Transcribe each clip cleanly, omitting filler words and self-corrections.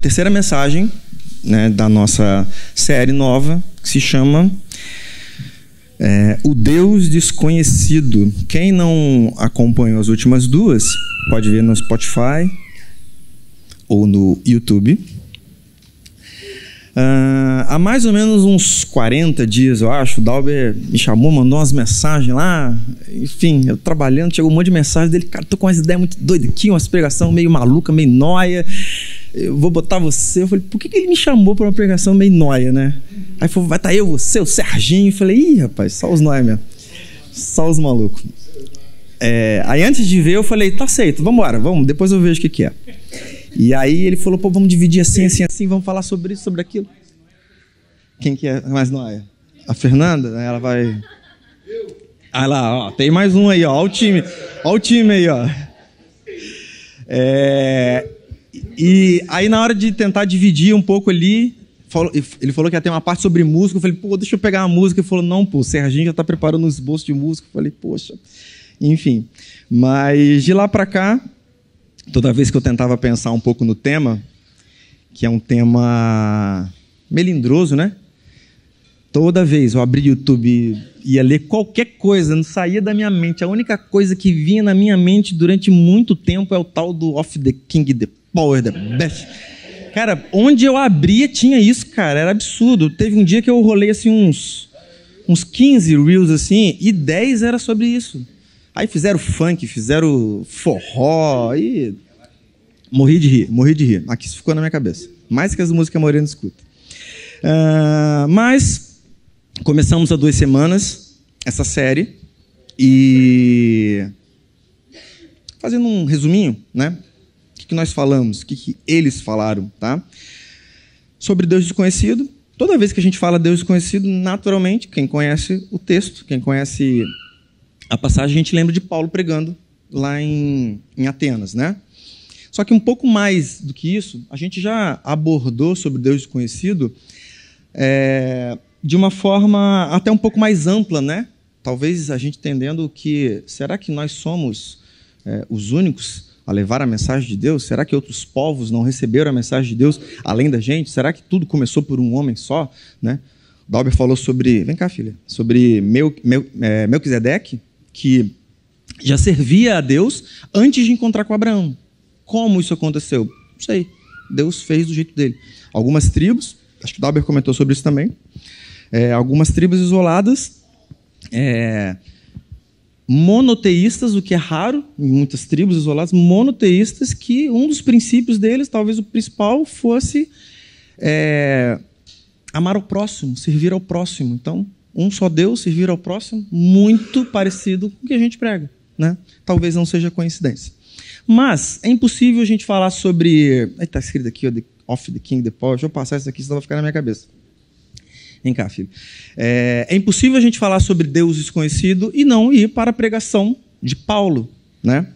Terceira mensagem, né, da nossa série nova, que se chama O Deus Desconhecido. Quem não acompanhou as últimas duas, pode ver no Spotify ou no YouTube. Há mais ou menos uns 40 dias, eu acho, o Dalber me chamou, mandou umas mensagens lá. Enfim, eu trabalhando, chegou um monte de mensagem dele. Cara, tô com umas ideias muito doidas aqui, umas pregação meio maluca, meio nóia. Eu vou botar você. Eu falei, por que ele me chamou para uma pregação meio nóia, né? Aí falou, vai estar eu, você, o Serginho. Eu falei, ih, rapaz, só os nóia mesmo. Só os malucos. Aí antes de ver, eu falei, tá aceito, vambora, vamos, depois eu vejo o que é. E aí ele falou, pô, vamos dividir assim, assim, assim, vamos falar sobre isso, sobre aquilo. Quem que é mais nóia? A Fernanda? Ela vai... Ah lá, ó, tem mais um aí, ó, ó o time aí, ó. E aí na hora de tentar dividir um pouco ali, ele falou que ia ter uma parte sobre música. Eu falei, pô, deixa eu pegar uma música. Ele falou, não, pô, o Serginho já tá preparando um esboço de música. Eu falei, poxa, enfim. Mas de lá para cá, toda vez que eu tentava pensar um pouco no tema, que é um tema melindroso, né? Toda vez eu abria o YouTube e ia ler qualquer coisa, não saía da minha mente. A única coisa que vinha na minha mente durante muito tempo é o tal do Of the King, the Power, the Best. Cara, onde eu abria tinha isso, cara, era absurdo. Teve um dia que eu rolei assim uns 15 reels assim, e 10 era sobre isso. Aí fizeram funk, fizeram forró, e morri de rir. Aqui isso ficou na minha cabeça. Mais que as músicas que a maioria não escuta. Mas começamos há 2 semanas essa série e fazendo um resuminho, né? O que nós falamos, o que eles falaram, tá? Sobre Deus desconhecido. Toda vez que a gente fala Deus desconhecido, naturalmente, quem conhece o texto, quem conhece a passagem, a gente lembra de Paulo pregando lá em Atenas, né? Só que um pouco mais do que isso, a gente já abordou sobre Deus desconhecido de uma forma até um pouco mais ampla, né? Talvez a gente entendendo que, será que nós somos os únicos a levar a mensagem de Deus? Será que outros povos não receberam a mensagem de Deus além da gente? Será que tudo começou por um homem só, né? O Dalber falou sobre, vem cá, filha, sobre Melquisedeque, que já servia a Deus antes de encontrar com Abraão. Como isso aconteceu? Não sei. Deus fez do jeito dele. Algumas tribos, acho que o Dalber comentou sobre isso também, algumas tribos isoladas, monoteístas, o que é raro em muitas tribos isoladas, monoteístas, que um dos princípios deles, talvez o principal, fosse amar o próximo, servir ao próximo. Então, um só Deus, servir ao próximo, muito parecido com o que a gente prega, né? Talvez não seja coincidência. Mas é impossível a gente falar sobre... Está escrito aqui, Of the King, the Power. Deixa eu passar isso aqui, senão vai ficar na minha cabeça. Vem cá, filho. É impossível a gente falar sobre Deus desconhecido e não ir para a pregação de Paulo, né?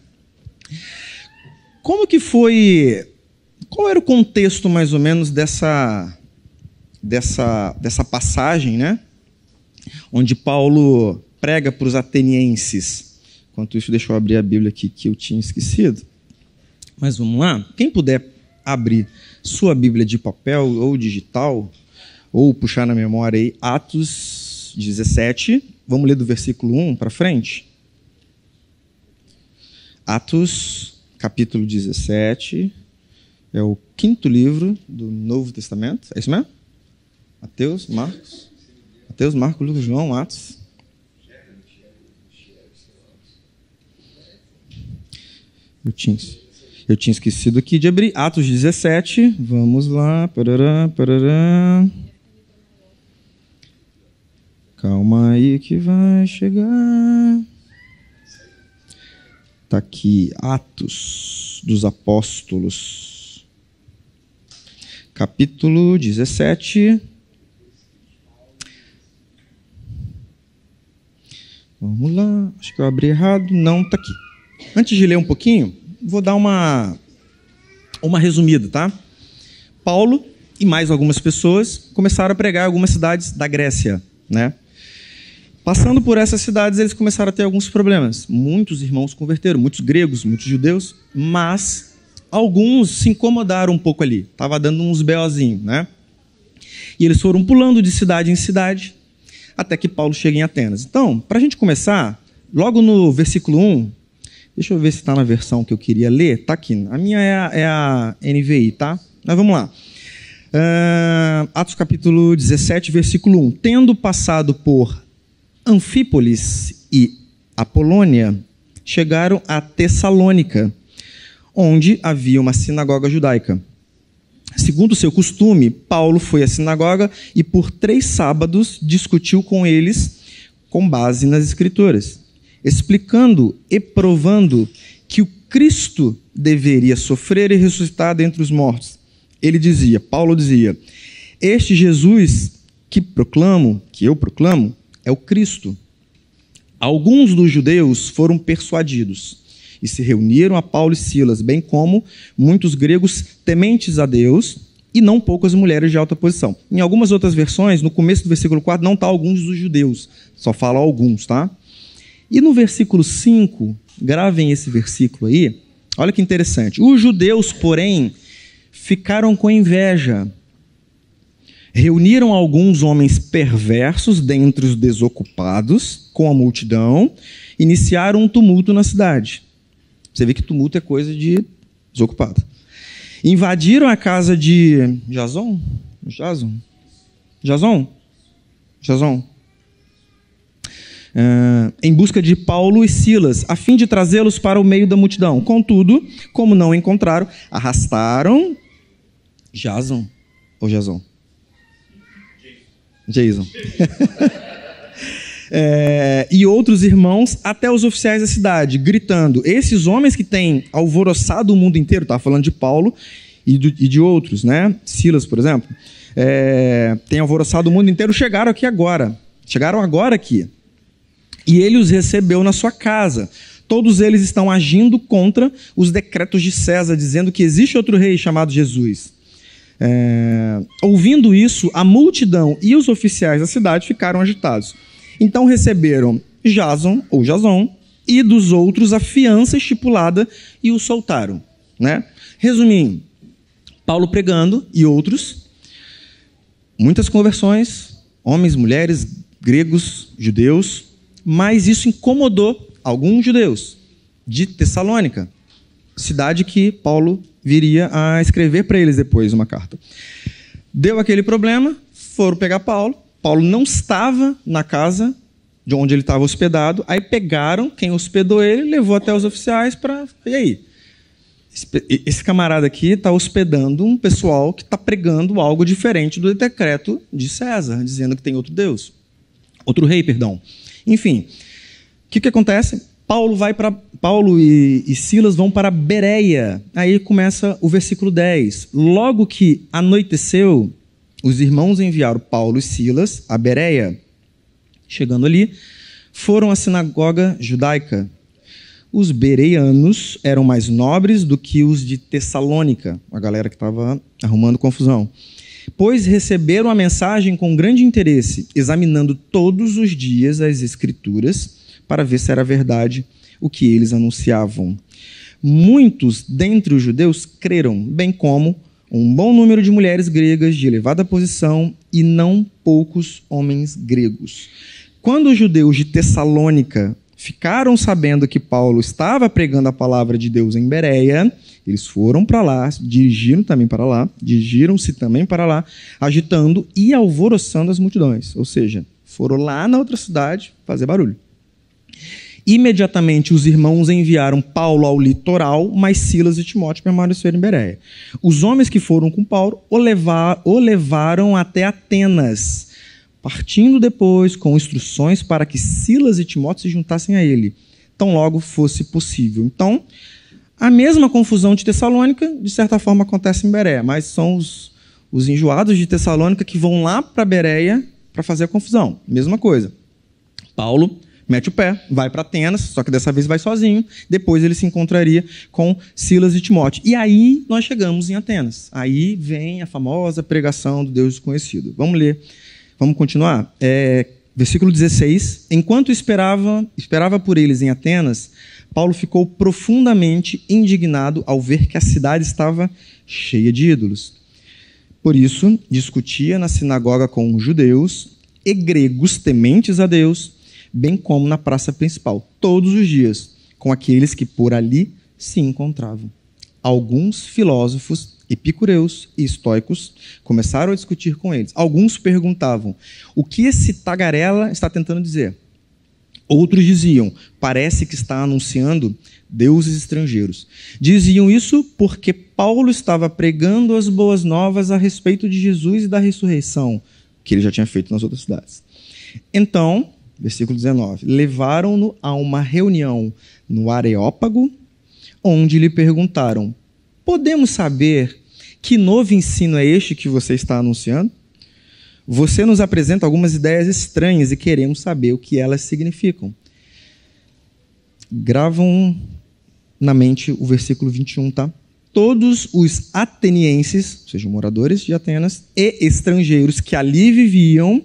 Como que foi... Qual era o contexto, mais ou menos, dessa passagem, né? Onde Paulo prega para os atenienses. Enquanto isso, deixa eu abrir a Bíblia aqui, que eu tinha esquecido. Mas vamos lá. Quem puder abrir sua Bíblia de papel ou digital, ou puxar na memória aí, Atos 17. Vamos ler do versículo 1 para frente. Atos, capítulo 17. É o 5º livro do Novo Testamento. É isso mesmo? Mateus, Marcos, Lucas, João, Atos. Eu tinha esquecido aqui de abrir. Atos 17. Vamos lá. Parará. Calma aí que vai chegar. Está aqui. Atos dos Apóstolos. Capítulo 17. Vamos lá. Acho que eu abri errado. Não, está aqui. Antes de ler um pouquinho, vou dar uma resumida, tá? Paulo e mais algumas pessoas começaram a pregar em algumas cidades da Grécia, né? Passando por essas cidades, eles começaram a ter alguns problemas. Muitos irmãos converteram, muitos gregos, muitos judeus, mas alguns se incomodaram um pouco ali. Estava dando uns BOzinhos, né? E eles foram pulando de cidade em cidade, até que Paulo chega em Atenas. Então, para a gente começar, logo no versículo 1, deixa eu ver se está na versão que eu queria ler. Está aqui. A minha é a NVI, tá? Mas vamos lá. Atos capítulo 17, versículo 1. Tendo passado por Anfípolis e Apolônia, chegaram a Tessalônica, onde havia uma sinagoga judaica. Segundo o seu costume, Paulo foi à sinagoga e por 3 sábados discutiu com eles com base nas Escrituras, explicando e provando que o Cristo deveria sofrer e ressuscitar dentre os mortos. Paulo dizia, este Jesus que eu proclamo, é o Cristo. Alguns dos judeus foram persuadidos e se reuniram a Paulo e Silas, bem como muitos gregos tementes a Deus e não poucas mulheres de alta posição. Em algumas outras versões, no começo do versículo 4, não está alguns dos judeus, só fala alguns, tá? E no versículo 5, gravem esse versículo aí, olha que interessante. Os judeus, porém, ficaram com inveja. Reuniram alguns homens perversos dentre os desocupados, com a multidão, iniciaram um tumulto na cidade. Você vê que tumulto é coisa de desocupado. Invadiram a casa de Jason? Em busca de Paulo e Silas, a fim de trazê-los para o meio da multidão. Contudo, como não encontraram, arrastaram Jason. E outros irmãos até os oficiais da cidade, gritando. Esses homens que têm alvoroçado o mundo inteiro, estava falando de Paulo e de outros, né? Silas, por exemplo, têm alvoroçado o mundo inteiro, chegaram agora aqui. E ele os recebeu na sua casa. Todos eles estão agindo contra os decretos de César, dizendo que existe outro rei chamado Jesus. Ouvindo isso, a multidão e os oficiais da cidade ficaram agitados. Então receberam Jason e dos outros a fiança estipulada e o soltaram, né? Resumindo, Paulo pregando e outros, muitas conversões, homens, mulheres, gregos, judeus, mas isso incomodou alguns judeus de Tessalônica, cidade que Paulo viria a escrever para eles depois uma carta. Deu aquele problema, foram pegar Paulo. Paulo não estava na casa de onde ele estava hospedado. Aí pegaram quem hospedou ele, levou até os oficiais para... E aí? Esse camarada aqui está hospedando um pessoal que está pregando algo diferente do decreto de César, dizendo que tem outro rei, perdão. Enfim, o que acontece? Paulo e Silas vão para Bereia. Aí começa o versículo 10. Logo que anoiteceu, os irmãos enviaram Paulo e Silas a Bereia. Chegando ali, foram à sinagoga judaica. Os bereanos eram mais nobres do que os de Tessalônica, a galera que estava arrumando confusão, pois receberam a mensagem com grande interesse, examinando todos os dias as Escrituras para ver se era verdade o que eles anunciavam. Muitos dentre os judeus creram, bem como um bom número de mulheres gregas de elevada posição e não poucos homens gregos. Quando os judeus de Tessalônica ficaram sabendo que Paulo estava pregando a palavra de Deus em Bereia, eles foram para lá, dirigiram-se também para lá, agitando e alvoroçando as multidões. Ou seja, foram lá na outra cidade fazer barulho. Imediatamente os irmãos enviaram Paulo ao litoral, mas Silas e Timóteo permaneceram em Bereia. Os homens que foram com Paulo o levaram até Atenas, partindo depois com instruções para que Silas e Timóteo se juntassem a ele, tão logo fosse possível. Então, a mesma confusão de Tessalônica, de certa forma, acontece em Bereia, mas são os enjoados de Tessalônica que vão lá para Bereia para fazer a confusão. Mesma coisa. Paulo mete o pé, vai para Atenas, só que dessa vez vai sozinho. Depois ele se encontraria com Silas e Timóteo. E aí nós chegamos em Atenas. Aí vem a famosa pregação do Deus desconhecido. Vamos ler. Vamos continuar? Versículo 16. Enquanto esperava por eles em Atenas, Paulo ficou profundamente indignado ao ver que a cidade estava cheia de ídolos. Por isso, discutia na sinagoga com judeus e gregos tementes a Deus, bem como na praça principal, todos os dias, com aqueles que por ali se encontravam. Alguns filósofos, epicureus e estoicos começaram a discutir com eles. Alguns perguntavam: o que esse tagarela está tentando dizer? Outros diziam: parece que está anunciando deuses estrangeiros. Diziam isso porque Paulo estava pregando as boas novas a respeito de Jesus e da ressurreição, que ele já tinha feito nas outras cidades. Então, versículo 19, levaram-no a uma reunião no Areópago, onde lhe perguntaram: podemos saber que novo ensino é este que você está anunciando? Você nos apresenta algumas ideias estranhas e queremos saber o que elas significam. Gravam na mente o versículo 21, tá? Todos os atenienses, ou seja, moradores de Atenas, e estrangeiros que ali viviam,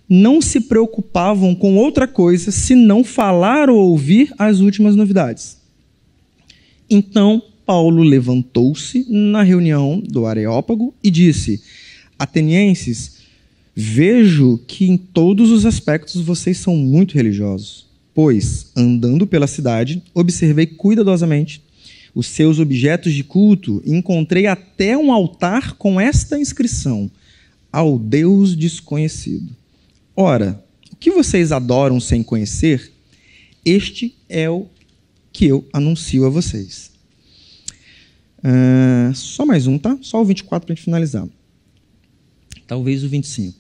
não se preocupavam com outra coisa senão falar ou ouvir as últimas novidades. Então, Paulo levantou-se na reunião do Areópago e disse: atenienses, vejo que em todos os aspectos vocês são muito religiosos, pois, andando pela cidade, observei cuidadosamente os seus objetos de culto e encontrei até um altar com esta inscrição: ao Deus desconhecido. Ora, o que vocês adoram sem conhecer, este é o que eu anuncio a vocês. Só mais um, tá? Só o 24 para a gente finalizar. Talvez o 25.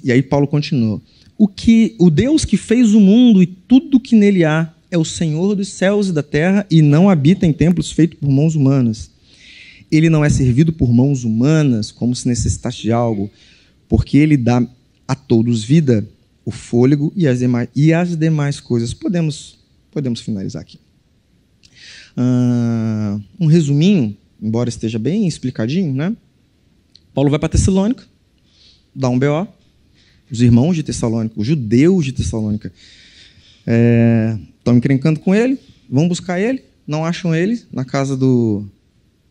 E aí Paulo continua. O Deus que fez o mundo e tudo que nele há é o Senhor dos céus e da terra e não habita em templos feitos por mãos humanas. Ele não é servido por mãos humanas como se necessitasse de algo, porque ele dá a todos vida, o fôlego e as demais coisas. Podemos finalizar aqui. Um resuminho, embora esteja bem explicadinho, né? Paulo vai para Tessalônica, dá um BO. Os irmãos de Tessalônica, os judeus de Tessalônica, estão encrencando com ele, vão buscar ele, não acham ele na casa do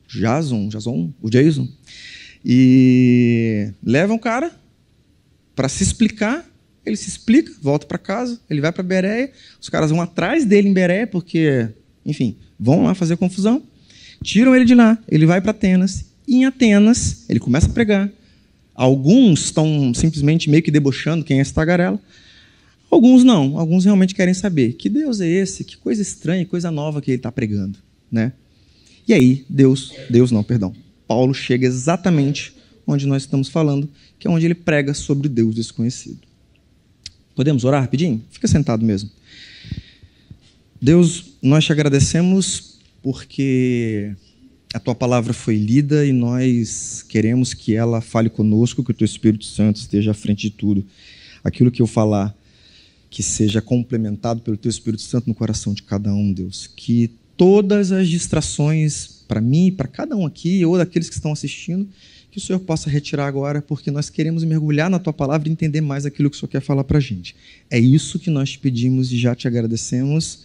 Jason, o Jason, e levam o cara para se explicar. Ele se explica, volta para casa, ele vai para Bereia, os caras vão atrás dele em Bereia, porque, enfim, vão lá fazer confusão, tiram ele de lá, ele vai para Atenas, e em Atenas ele começa a pregar. Alguns estão simplesmente meio que debochando quem é esse tagarela, alguns não, alguns realmente querem saber que Deus é esse, que coisa estranha, coisa nova que ele está pregando, né? E aí, Paulo chega exatamente onde nós estamos falando, que é onde ele prega sobre o Deus desconhecido. Podemos orar rapidinho? Fica sentado mesmo. Deus, nós te agradecemos porque a tua palavra foi lida e nós queremos que ela fale conosco, que o teu Espírito Santo esteja à frente de tudo. Aquilo que eu falar, que seja complementado pelo teu Espírito Santo no coração de cada um, Deus. Que todas as distrações para mim, para cada um aqui, ou daqueles que estão assistindo, que o Senhor possa retirar agora, porque nós queremos mergulhar na tua palavra e entender mais aquilo que o Senhor quer falar para a gente. É isso que nós te pedimos e já te agradecemos.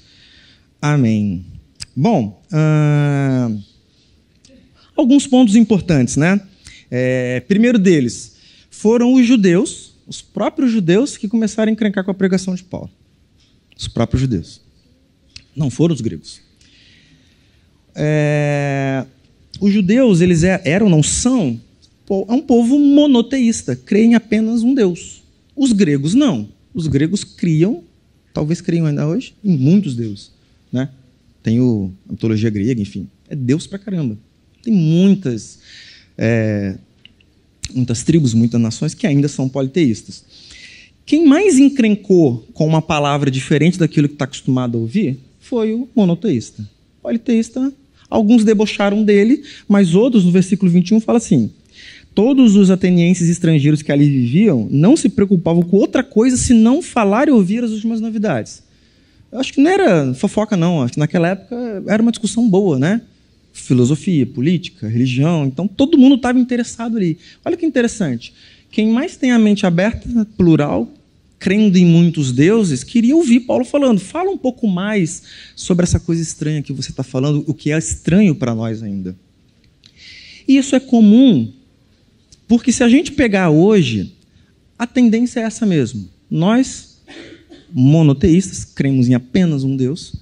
Amém. Bom, alguns pontos importantes, né? Primeiro deles, foram os judeus, os próprios judeus, que começaram a encrencar com a pregação de Paulo. Os próprios judeus. Não foram os gregos. Os judeus, eles são um povo monoteísta, creem em apenas um Deus. Os gregos não. Os gregos criam, talvez criam ainda hoje, em muitos deuses, né? Tem a mitologia grega, enfim, é Deus pra caramba. Tem muitas tribos, muitas nações que ainda são politeístas. Quem mais encrencou com uma palavra diferente daquilo que está acostumado a ouvir foi o monoteísta. Politeísta, alguns debocharam dele, mas outros, no versículo 21, fala assim: todos os atenienses estrangeiros que ali viviam não se preocupavam com outra coisa senão falar e ouvir as últimas novidades. Eu acho que não era fofoca, não. Acho que naquela época era uma discussão boa, né? Filosofia, política, religião. Então, todo mundo estava interessado ali. Olha que interessante. Quem mais tem a mente aberta, plural, crendo em muitos deuses, queria ouvir Paulo falando. Fala um pouco mais sobre essa coisa estranha que você está falando, o que é estranho para nós ainda. E isso é comum, porque se a gente pegar hoje, a tendência é essa mesmo. Nós, monoteístas, cremos em apenas um Deus.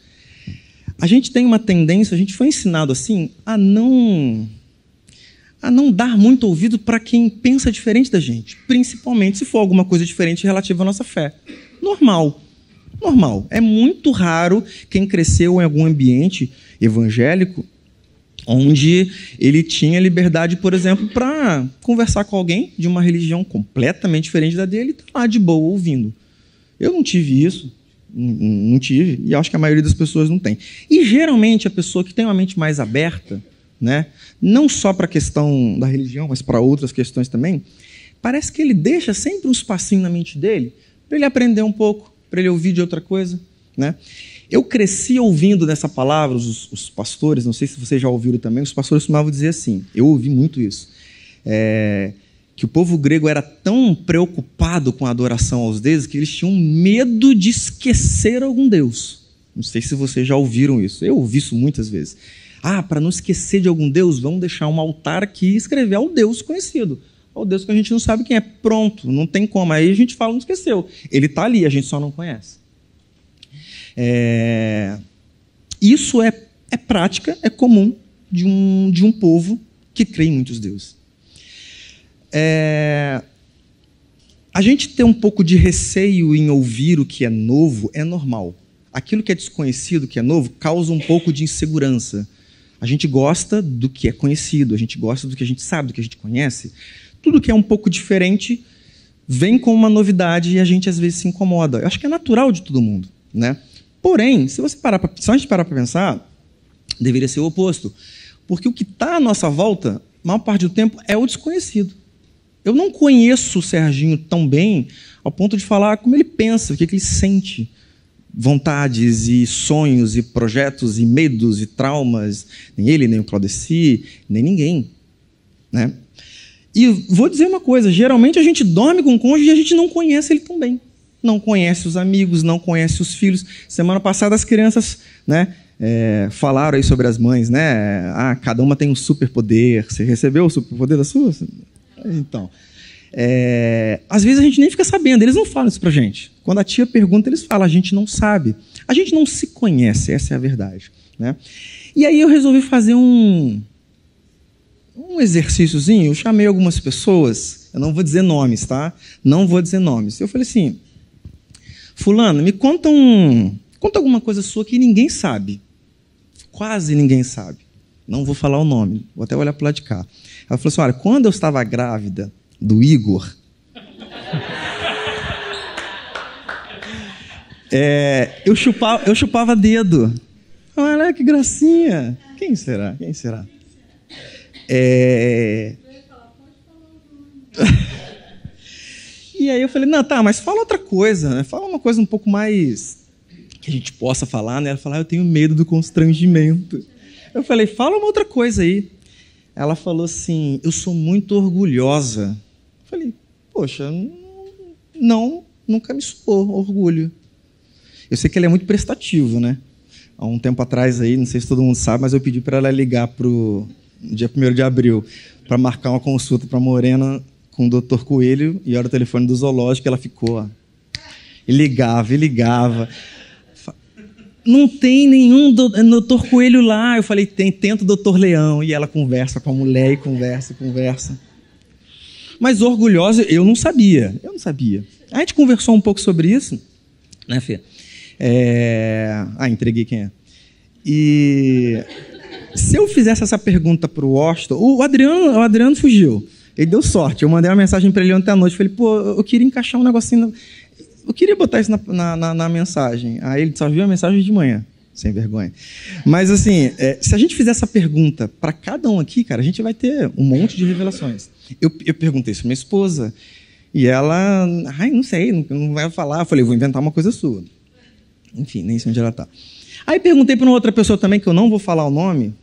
A gente tem uma tendência, a gente foi ensinado assim, a não dar muito ouvido para quem pensa diferente da gente, principalmente se for alguma coisa diferente relativa à nossa fé. Normal. É muito raro quem cresceu em algum ambiente evangélico onde ele tinha liberdade, por exemplo, para conversar com alguém de uma religião completamente diferente da dele e estar lá de boa ouvindo. Eu não tive isso, não tive, e acho que a maioria das pessoas não tem. E geralmente a pessoa que tem uma mente mais aberta, né, não só para a questão da religião, mas para outras questões também, parece que ele deixa sempre um espacinho na mente dele para ele aprender um pouco, para ele ouvir de outra coisa, né? Eu cresci ouvindo dessa palavra, os pastores, não sei se vocês já ouviram também, os pastores costumavam dizer assim, eu ouvi muito isso, que o povo grego era tão preocupado com a adoração aos deuses que eles tinham medo de esquecer algum deus. Não sei se vocês já ouviram isso, eu ouvi isso muitas vezes. Para não esquecer de algum deus, vamos deixar um altar aqui e escrever ao Deus conhecido, ao Deus que a gente não sabe quem é. Pronto, não tem como, aí a gente fala, não esqueceu. Ele está ali, a gente só não conhece. Isso é prática, é comum de um povo que crê em muitos deuses. A gente ter um pouco de receio em ouvir o que é novo é normal. Aquilo que é desconhecido, que é novo, causa um pouco de insegurança. A gente gosta do que é conhecido, a gente gosta do que a gente sabe, do que a gente conhece. Tudo que é um pouco diferente vem com uma novidade e a gente às vezes se incomoda. Eu acho que é natural de todo mundo, né? Porém, se a gente parar para pensar, deveria ser o oposto. Porque o que está à nossa volta, a maior parte do tempo, é o desconhecido. Eu não conheço o Serginho tão bem ao ponto de falar como ele pensa, o que ele sente. Vontades e sonhos e projetos e medos e traumas. Nem ele, nem o Claudeci, nem ninguém, né? E vou dizer uma coisa, geralmente a gente dorme com o cônjuge e a gente não conhece ele tão bem. Não conhece os amigos, não conhece os filhos. Semana passada as crianças, né, falaram aí sobre as mães, né? Cada uma tem um superpoder. Você recebeu o superpoder da sua? Então, às vezes a gente nem fica sabendo, eles não falam isso pra gente. Quando a tia pergunta, eles falam, a gente não sabe. A gente não se conhece, essa é a verdade, né? E aí eu resolvi fazer um exercíciozinho, eu chamei algumas pessoas, eu não vou dizer nomes, tá? Não vou dizer nomes. Eu falei assim, fulano, me conta alguma coisa sua que ninguém sabe. Quase ninguém sabe. Não vou falar o nome, vou até olhar para o lado de cá. Ela falou assim, olha, quando eu estava grávida do Igor, eu chupava dedo. Olha que gracinha. Quem será? E aí eu falei, não, tá, mas fala outra coisa, né? Fala uma coisa um pouco mais que a gente possa falar, né? Ela falou, eu tenho medo do constrangimento. Eu falei, fala uma outra coisa aí. Ela falou assim, eu sou muito orgulhosa. Eu falei, poxa, não, nunca me soou orgulho. Eu sei que ele é muito prestativo, né? Há um tempo atrás aí, não sei se todo mundo sabe, mas eu pedi para ela ligar pro dia 1º de abril para marcar uma consulta para Morena com o Dr. Coelho, e era o telefone do zoológico, ela ficou, e ligava. Não tem nenhum Dr. Coelho lá. Eu falei, tenta o Dr. Leão. E ela conversa com a mulher e conversa. Mas orgulhosa, eu não sabia. A gente conversou um pouco sobre isso, né, Fê? Entreguei quem é. E se eu fizesse essa pergunta para o Washington, o Adriano fugiu. Ele deu sorte. Eu mandei uma mensagem para ele ontem à noite. Falei, eu queria encaixar um negocinho. Eu queria botar isso na mensagem. Aí ele só viu a mensagem de manhã. Sem vergonha. Mas assim, se a gente fizer essa pergunta para cada um aqui, cara, a gente vai ter um monte de revelações. Eu perguntei isso para minha esposa. E ela, não sei, não vai falar. Eu falei, vou inventar uma coisa sua. Enfim, nem sei onde ela está. Aí perguntei para uma outra pessoa também, que eu não vou falar o nome,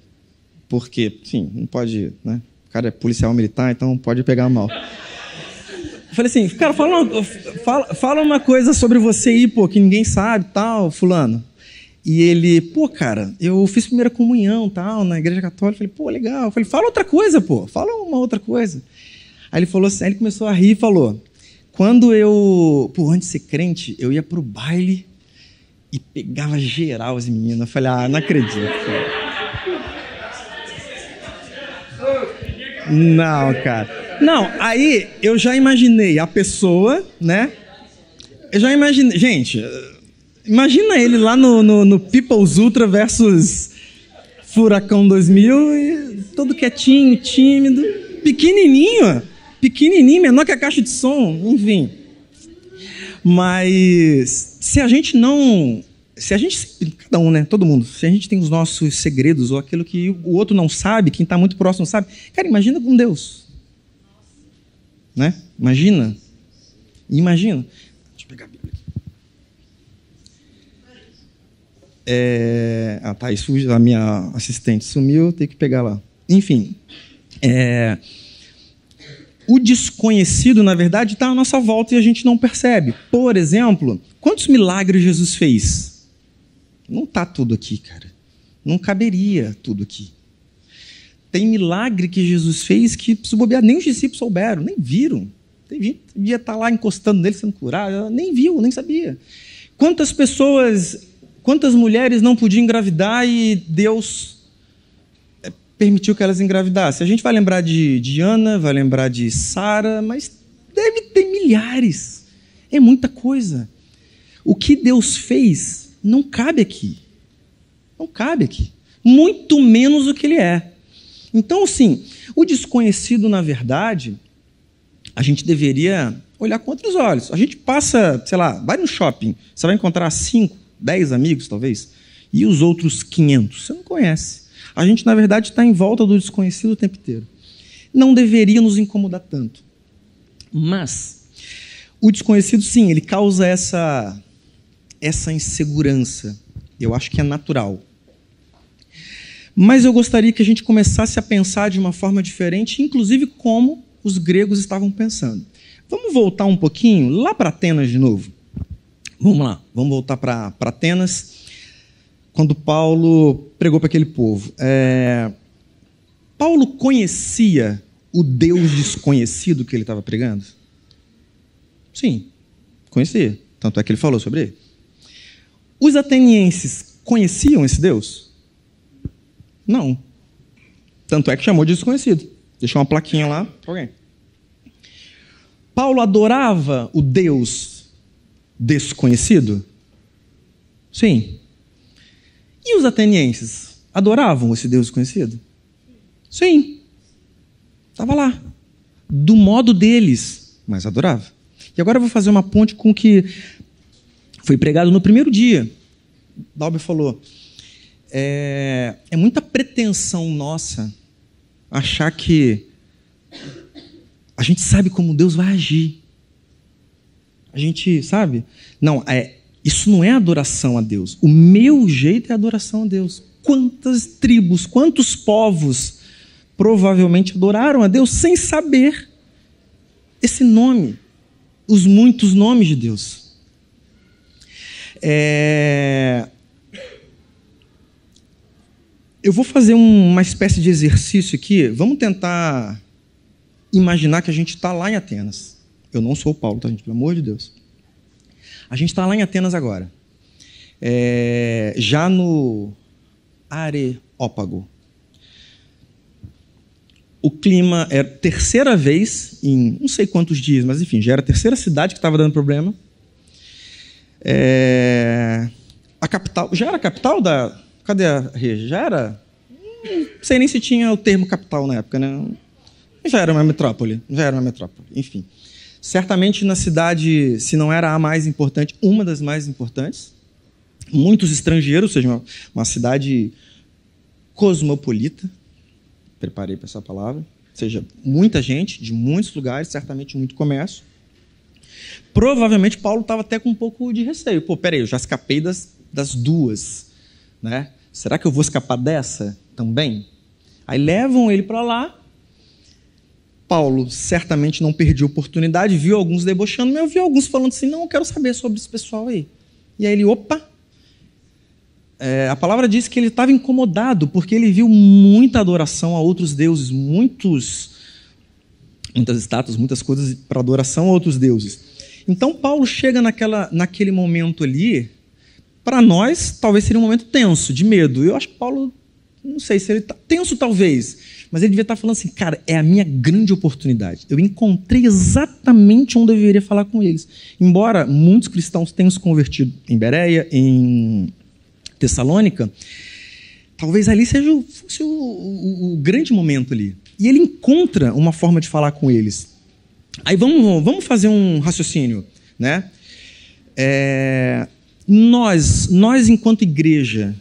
porque, sim, não pode, né? O cara é policial militar, então pode pegar mal. Eu falei assim, cara, fala uma coisa sobre você aí, pô, que ninguém sabe, tal, fulano. E ele, pô, cara, eu fiz primeira comunhão, tal, na igreja católica. Eu falei, pô, legal. Eu falei, fala outra coisa, pô, fala uma outra coisa. Aí ele falou assim, aí ele começou a rir e falou, quando eu, antes de ser crente, eu ia pro baile e pegava geral as meninas. Eu falei, não acredito. Não, cara. Não, aí eu já imaginei a pessoa, né? Eu já imaginei... Gente, imagina ele lá no People's Ultra versus Furacão 2000, e todo quietinho, tímido, pequenininho, menor que a caixa de som, enfim. Mas cada um, né? Todo mundo, se a gente tem os nossos segredos ou aquilo que o outro não sabe, quem está muito próximo não sabe, cara, imagina com Deus. Né? Imagina. Deixa eu pegar a Bíblia aqui. Tá, isso a minha assistente sumiu, tem que pegar lá. Enfim. O desconhecido, na verdade, está à nossa volta e a gente não percebe. Por exemplo, quantos milagres Jesus fez? Não está tudo aqui, cara. Não caberia tudo aqui. Tem milagre que Jesus fez que, se bobear, nem os discípulos souberam, nem viram. Tem gente que devia estar lá encostando nele, sendo curado, nem viu, nem sabia. Quantas mulheres não podiam engravidar e Deus permitiu que elas engravidassem? A gente vai lembrar de Ana, vai lembrar de Sara, mas deve ter milhares. É muita coisa. O que Deus fez não cabe aqui. Não cabe aqui. Muito menos o que Ele é. Então, assim, o desconhecido, na verdade, a gente deveria olhar com outros olhos. A gente passa, sei lá, vai no shopping, você vai encontrar 5, 10 amigos, talvez, e os outros 500, você não conhece. A gente, na verdade, está em volta do desconhecido o tempo inteiro. Não deveria nos incomodar tanto. Mas o desconhecido, sim, ele causa essa insegurança. Eu acho que é natural. Mas eu gostaria que a gente começasse a pensar de uma forma diferente, inclusive como os gregos estavam pensando. Vamos voltar um pouquinho lá para Atenas de novo. Vamos lá, vamos voltar para Atenas, quando Paulo pregou para aquele povo. Paulo conhecia o Deus desconhecido que ele estava pregando? Sim, conhecia. Tanto é que ele falou sobre ele. Os atenienses conheciam esse Deus? Não. Tanto é que chamou de desconhecido. Deixou uma plaquinha lá para alguém. Paulo adorava o Deus desconhecido? Sim. E os atenienses adoravam esse Deus desconhecido? Sim. Estava lá. Do modo deles, mas adorava. E agora eu vou fazer uma ponte com o que foi pregado no primeiro dia. Dalby falou... É muita pretensão nossa achar que a gente sabe como Deus vai agir. A gente sabe? Não, isso não é adoração a Deus. O meu jeito é adoração a Deus. Quantas tribos, quantos povos provavelmente adoraram a Deus sem saber esse nome, os muitos nomes de Deus. Eu vou fazer uma espécie de exercício aqui. Vamos tentar imaginar que a gente está lá em Atenas. Eu não sou o Paulo, tá, gente? Pelo amor de Deus. A gente está lá em Atenas agora. Já no Areópago. O clima era a terceira vez em não sei quantos dias, mas enfim, já era a terceira cidade que estava dando problema. A capital... Já era a capital da... Cadê a Regia? Já era? Não sei nem se tinha o termo capital na época, né? Já era uma metrópole. Enfim. Certamente na cidade, se não era a mais importante, uma das mais importantes. Muitos estrangeiros, ou seja, uma cidade cosmopolita. Preparei para essa palavra. Ou seja, muita gente, de muitos lugares, certamente muito comércio. Provavelmente Paulo estava até com um pouco de receio. Peraí, eu já escapei das duas, né? Será que eu vou escapar dessa também? Aí levam ele para lá Paulo certamente não perdia a oportunidade, viu alguns debochando, mas eu vi alguns falando assim, não, eu quero saber sobre esse pessoal aí. E aí ele, opa! A palavra diz que ele estava incomodado, porque ele viu muita adoração a outros deuses, muitas estátuas, muitas coisas para adoração a outros deuses. Então Paulo chega naquele momento ali, para nós talvez seria um momento tenso, de medo. Eu acho que Paulo, não sei se ele está tenso talvez, mas ele devia estar falando assim, cara, é a minha grande oportunidade. Eu encontrei exatamente onde eu deveria falar com eles. Embora muitos cristãos tenham se convertido em Bereia, em Tessalônica, talvez ali fosse o grande momento ali. E ele encontra uma forma de falar com eles. Aí vamos fazer um raciocínio, né? Nós enquanto igreja,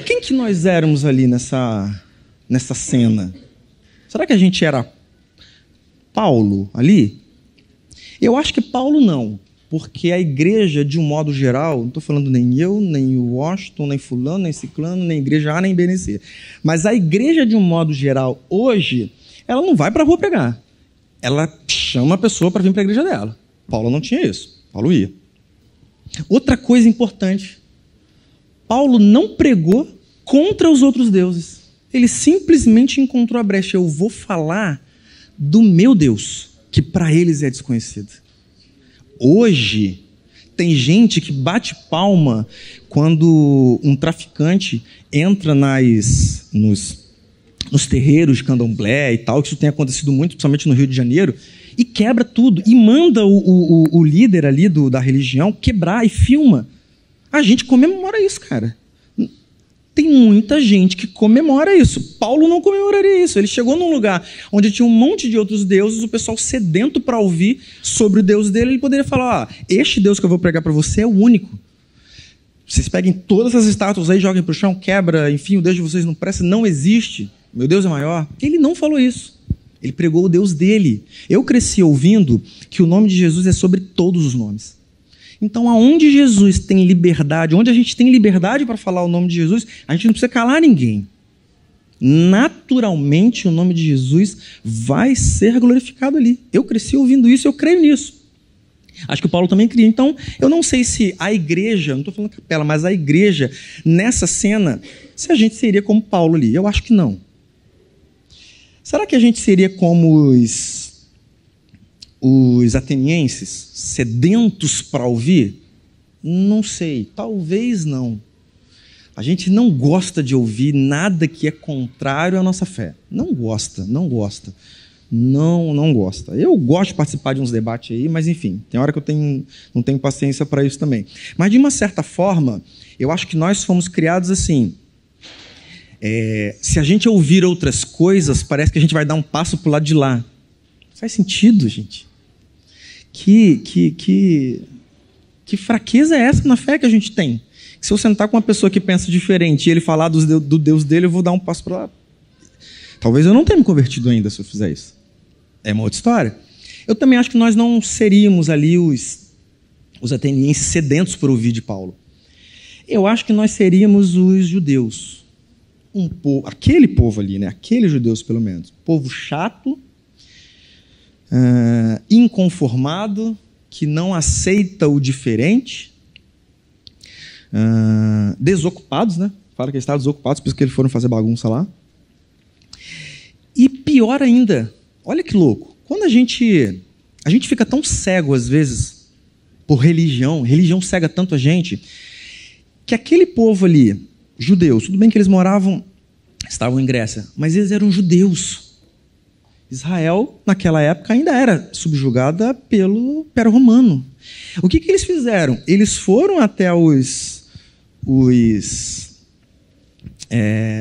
quem que nós éramos ali nessa cena? Será que a gente era Paulo ali? Eu acho que Paulo não, porque a igreja, de um modo geral, não estou falando nem eu, nem o Washington, nem fulano, nem ciclano, nem igreja A, nem BNC, mas a igreja, de um modo geral, hoje, ela não vai para a rua pregar. Ela chama a pessoa para vir para a igreja dela. Paulo não tinha isso. Paulo ia. Outra coisa importante, Paulo não pregou contra os outros deuses. Ele simplesmente encontrou a brecha. Eu vou falar do meu Deus, que para eles é desconhecido. Hoje, tem gente que bate palma quando um traficante entra nos terreiros de candomblé e tal, que isso tem acontecido muito, principalmente no Rio de Janeiro, e quebra tudo, e manda o líder ali da religião quebrar e filma. A gente comemora isso, cara. Tem muita gente que comemora isso. Paulo não comemoraria isso. Ele chegou num lugar onde tinha um monte de outros deuses, o pessoal sedento para ouvir sobre o Deus dele, ele poderia falar, este Deus que eu vou pregar para você é o único. Vocês peguem todas as estátuas aí, joguem para o chão, quebra, enfim, o Deus de vocês não presta, não existe. Meu Deus é maior. Ele não falou isso. Ele pregou o Deus dele. Eu cresci ouvindo que o nome de Jesus é sobre todos os nomes. Então, aonde Jesus tem liberdade, onde a gente tem liberdade para falar o nome de Jesus, a gente não precisa calar ninguém. Naturalmente, o nome de Jesus vai ser glorificado ali. Eu cresci ouvindo isso, eu creio nisso. Acho que o Paulo também cria. Então, eu não sei se a igreja, não estou falando capela, mas a igreja, nessa cena, se a gente seria como Paulo ali. Eu acho que não. Será que a gente seria como os atenienses, sedentos para ouvir? Não sei, talvez não. A gente não gosta de ouvir nada que é contrário à nossa fé. Não gosta. Não gosta. Eu gosto de participar de uns debates aí, mas enfim, tem hora que eu não tenho paciência para isso também. Mas de uma certa forma, eu acho que nós fomos criados assim. Se a gente ouvir outras coisas, parece que a gente vai dar um passo para o lado de lá. Faz sentido, gente? Que fraqueza é essa na fé que a gente tem? Que se eu sentar com uma pessoa que pensa diferente e ele falar do Deus dele, eu vou dar um passo para lá. Talvez eu não tenha me convertido ainda se eu fizer isso. É uma outra história. Eu também acho que nós não seríamos ali os atenienses sedentos por ouvir de Paulo. Eu acho que nós seríamos os judeus. Aquele povo ali, né? Aqueles judeus, pelo menos. Povo chato, inconformado, que não aceita o diferente, desocupados, né? Fala que eles estavam desocupados, por isso que eles foram fazer bagunça lá. E pior ainda, olha que louco, quando a gente fica tão cego às vezes por religião cega tanto a gente, que aquele povo ali, judeus, tudo bem que eles estavam em Grécia, mas eles eram judeus. Israel, naquela época, ainda era subjugada pelo Império Romano. O que eles fizeram? Eles foram até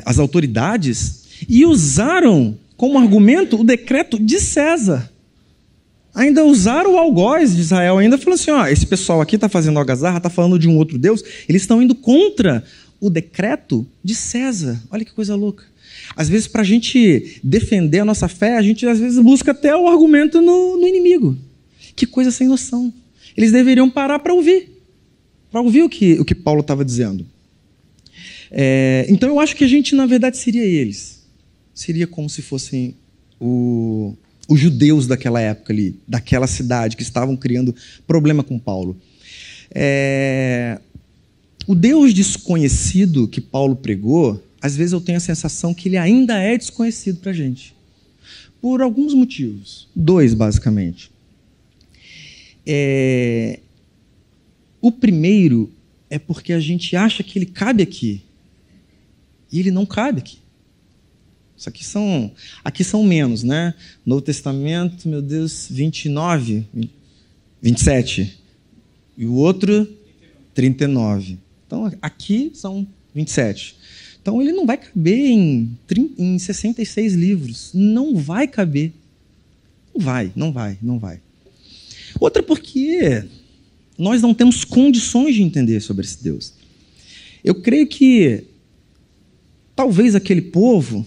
as autoridades e usaram como argumento o decreto de César. Ainda usaram o algoz de Israel, ainda falando assim, esse pessoal aqui está fazendo algazarra, está falando de um outro Deus, eles estão indo contra o decreto de César. Olha que coisa louca. Às vezes, para a gente defender a nossa fé, a gente às vezes busca até o argumento no inimigo. Que coisa sem noção. Eles deveriam parar para ouvir o que Paulo estava dizendo. Então eu acho que a gente, na verdade, seria eles. Seria como se fossem os judeus daquela época ali, daquela cidade, que estavam criando problema com Paulo. O Deus desconhecido que Paulo pregou, às vezes eu tenho a sensação que ele ainda é desconhecido para a gente. Por alguns motivos. 2, basicamente. O primeiro é porque a gente acha que ele cabe aqui. E ele não cabe aqui. Isso aqui são menos, né? Novo Testamento, meu Deus, 29, 27. E o outro, 39. Então, aqui são 27. Então, ele não vai caber em 66 livros. Não vai caber. Não vai. Outra porque nós não temos condições de entender sobre esse Deus. Eu creio que talvez aquele povo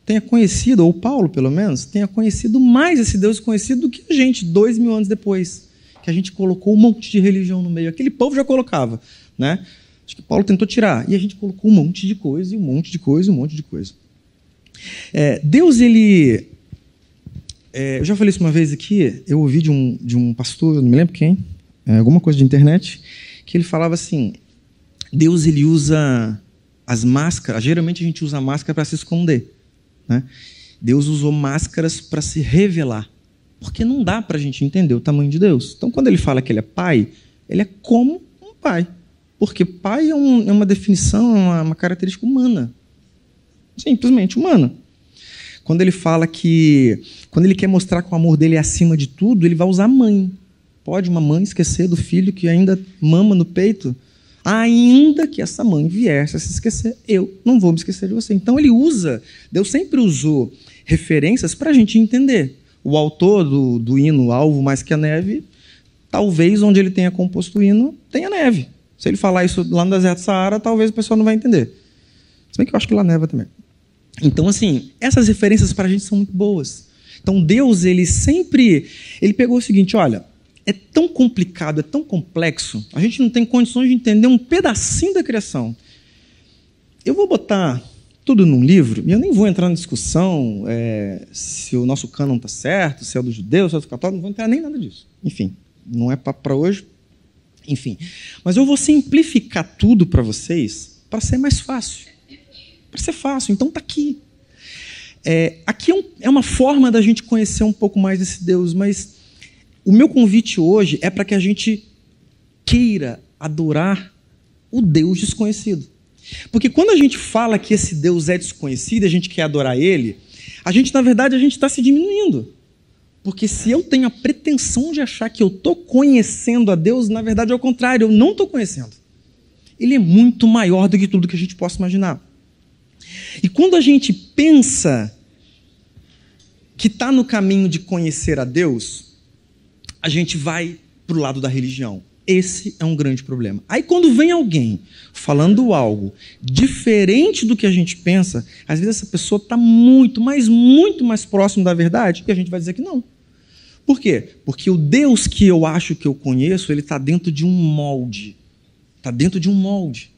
tenha conhecido, ou Paulo, pelo menos, tenha conhecido mais esse Deus conhecido do que a gente, 2000 anos depois, que a gente colocou um monte de religião no meio. Aquele povo já colocava, né? Acho que Paulo tentou tirar. E a gente colocou um monte de coisa, e um monte de coisa, um monte de coisa. Deus, ele... eu já falei isso uma vez aqui, eu ouvi de um pastor, não me lembro quem, alguma coisa de internet, que ele falava assim, Deus, ele usa as máscaras, geralmente a gente usa máscara para se esconder. Né? Deus usou máscaras para se revelar, porque não dá para a gente entender o tamanho de Deus. Então, quando ele fala que ele é pai, ele é como um pai, porque pai é uma definição, uma característica humana, simplesmente humana. Quando ele fala quando ele quer mostrar que o amor dele é acima de tudo, ele vai usar mãe. Pode uma mãe esquecer do filho que ainda mama no peito? Ainda que essa mãe viesse a se esquecer, eu não vou me esquecer de você. Então Deus sempre usou referências para a gente entender. O autor do hino Alvo Mais Que a Neve, talvez onde ele tenha composto o hino, tenha neve. Se ele falar isso lá no deserto do Saara, talvez o pessoal não vai entender. Se bem que eu acho que lá neva também. Então, assim, essas referências para a gente são muito boas. Então, Deus, ele pegou o seguinte, olha, é tão complicado, é tão complexo, a gente não tem condições de entender um pedacinho da criação. Eu vou botar tudo num livro, e eu nem vou entrar na discussão se o nosso cânon está certo, se é do judeu, se é do católico, não vou entrar nem nada disso. Enfim, não é papo para hoje. Enfim, mas eu vou simplificar tudo para vocês para ser mais fácil. Para ser fácil, então está aqui. Aqui é uma forma da gente conhecer um pouco mais desse Deus, mas o meu convite hoje é para que a gente queira adorar o Deus desconhecido. Porque quando a gente fala que esse Deus é desconhecido e a gente quer adorar ele, na verdade, a gente está se diminuindo. Porque se eu tenho a pretensão de achar que eu estou conhecendo a Deus, na verdade é o contrário, eu não estou conhecendo. Ele é muito maior do que tudo que a gente possa imaginar. E quando a gente pensa que está no caminho de conhecer a Deus, a gente vai para o lado da religião. Esse é um grande problema. Aí quando vem alguém falando algo diferente do que a gente pensa, às vezes essa pessoa está muito mais próximo da verdade e a gente vai dizer que não. Por quê? Porque o Deus que eu acho que eu conheço, ele está dentro de um molde. Está dentro de um molde.